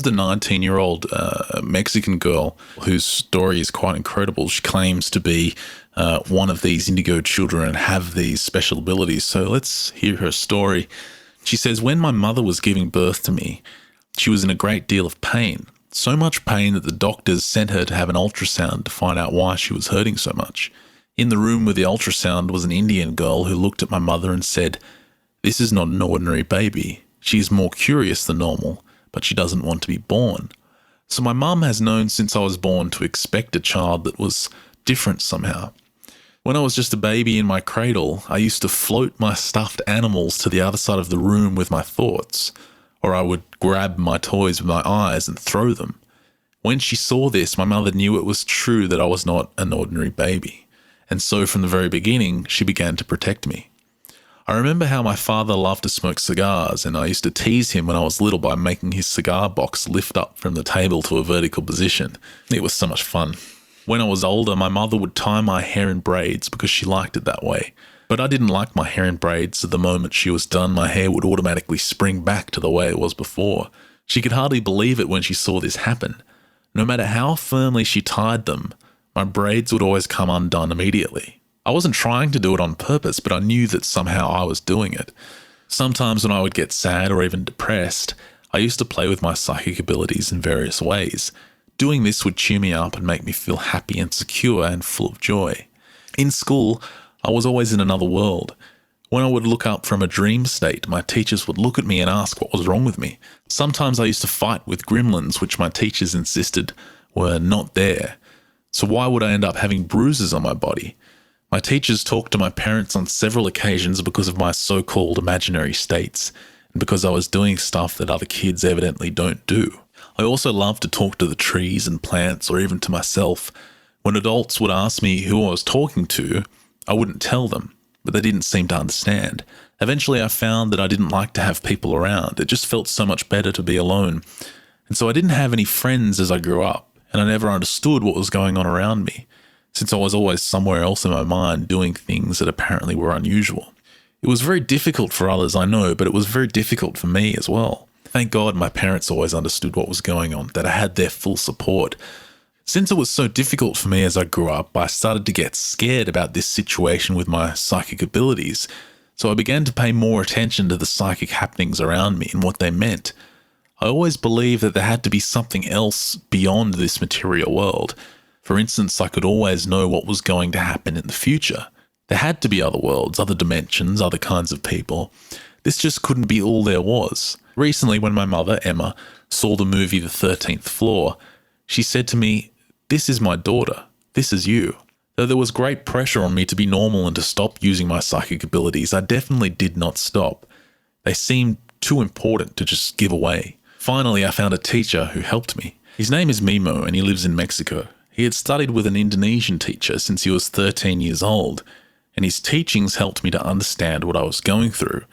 The 19-year-old Mexican girl whose story is quite incredible. She claims to be one of these indigo children and have these special abilities. So let's hear her story. She says, when my mother was giving birth to me, she was in a great deal of pain. So much pain that the doctors sent her to have an ultrasound to find out why she was hurting so much. In the room with the ultrasound was an Indian girl who looked at my mother and said, "This is not an ordinary baby. She is more curious than normal, but she doesn't want to be born." So my mum has known since I was born to expect a child that was different somehow. When I was just a baby in my cradle, I used to float my stuffed animals to the other side of the room with my thoughts, or I would grab my toys with my eyes and throw them. When she saw this, my mother knew it was true that I was not an ordinary baby, and so from the very beginning, she began to protect me. I remember how my father loved to smoke cigars, and I used to tease him when I was little by making his cigar box lift up from the table to a vertical position. It was so much fun. When I was older, my mother would tie my hair in braids because she liked it that way. But I didn't like my hair in braids, so the moment she was done, my hair would automatically spring back to the way it was before. She could hardly believe it when she saw this happen. No matter how firmly she tied them, my braids would always come undone immediately. I wasn't trying to do it on purpose, but I knew that somehow I was doing it. Sometimes when I would get sad or even depressed, I used to play with my psychic abilities in various ways. Doing this would cheer me up and make me feel happy and secure and full of joy. In school, I was always in another world. When I would look up from a dream state, my teachers would look at me and ask what was wrong with me. Sometimes I used to fight with gremlins, which my teachers insisted were not there. So why would I end up having bruises on my body? My teachers talked to my parents on several occasions because of my so-called imaginary states, and because I was doing stuff that other kids evidently don't do. I also loved to talk to the trees and plants, or even to myself. When adults would ask me who I was talking to, I wouldn't tell them, but they didn't seem to understand. Eventually I found that I didn't like to have people around. It just felt so much better to be alone. And so I didn't have any friends as I grew up, and I never understood what was going on around me, since I was always somewhere else in my mind doing things that apparently were unusual. It was very difficult for others, I know, but it was very difficult for me as well. Thank God my parents always understood what was going on, that I had their full support. Since it was so difficult for me as I grew up, I started to get scared about this situation with my psychic abilities, so I began to pay more attention to the psychic happenings around me and what they meant. I always believed that there had to be something else beyond this material world. For instance, I could always know what was going to happen in the future. There had to be other worlds, other dimensions, other kinds of people. This just couldn't be all there was. Recently, when my mother, Emma, saw the movie The 13th Floor, she said to me, "This is my daughter. This is you." Though there was great pressure on me to be normal and to stop using my psychic abilities, I definitely did not stop. They seemed too important to just give away. Finally, I found a teacher who helped me. His name is Mimo, and he lives in Mexico. He had studied with an Indonesian teacher since he was 13 years old, and his teachings helped me to understand what I was going through.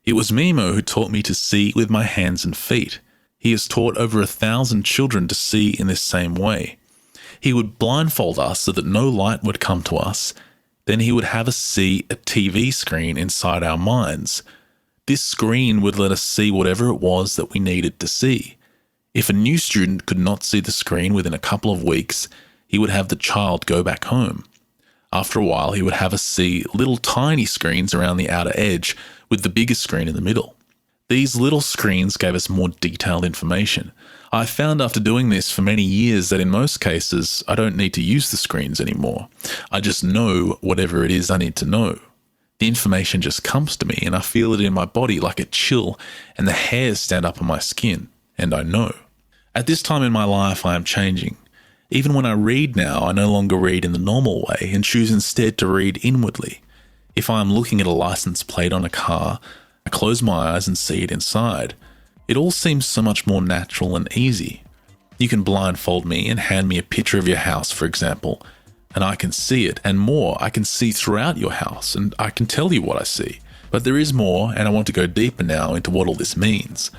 It was Mimo who taught me to see with my hands and feet. He has taught over 1,000 children to see in this same way. He would blindfold us so that no light would come to us. Then he would have us see a TV screen inside our minds. This screen would let us see whatever it was that we needed to see. If a new student could not see the screen within a couple of weeks, he would have the child go back home. After a while, he would have us see little tiny screens around the outer edge with the biggest screen in the middle. These little screens gave us more detailed information. I found after doing this for many years that in most cases, I don't need to use the screens anymore. I just know whatever it is I need to know. The information just comes to me and I feel it in my body like a chill, and the hairs stand up on my skin, and I know. At this time in my life, I am changing. Even when I read now, I no longer read in the normal way and choose instead to read inwardly. If I am looking at a license plate on a car, I close my eyes and see it inside. It all seems so much more natural and easy. You can blindfold me and hand me a picture of your house, for example, and I can see it, and more, I can see throughout your house, and I can tell you what I see. But there is more, and I want to go deeper now into what all this means.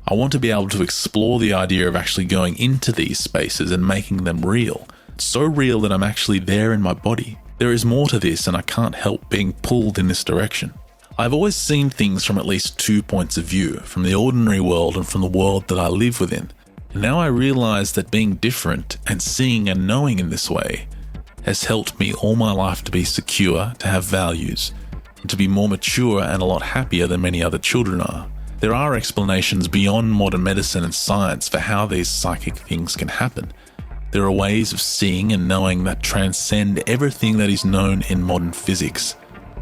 I want to be able to explore the idea of actually going into these spaces and making them real. So real that I'm actually there in my body. There is more to this, and I can't help being pulled in this direction. I've always seen things from at least 2 points of view, from the ordinary world and from the world that I live within. And now I realise that being different and seeing and knowing in this way has helped me all my life to be secure, to have values, and to be more mature and a lot happier than many other children are. There are explanations beyond modern medicine and science for how these psychic things can happen. There are ways of seeing and knowing that transcend everything that is known in modern physics.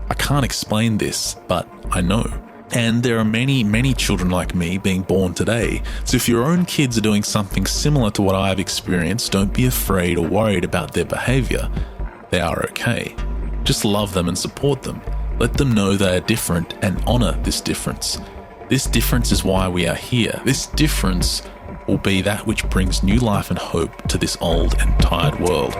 I can't explain this, but I know. And there are many, many children like me being born today. So if your own kids are doing something similar to what I've experienced, don't be afraid or worried about their behaviour. They are okay. Just love them and support them. Let them know they are different and honour this difference. This difference is why we are here. This difference will be that which brings new life and hope to this old and tired world.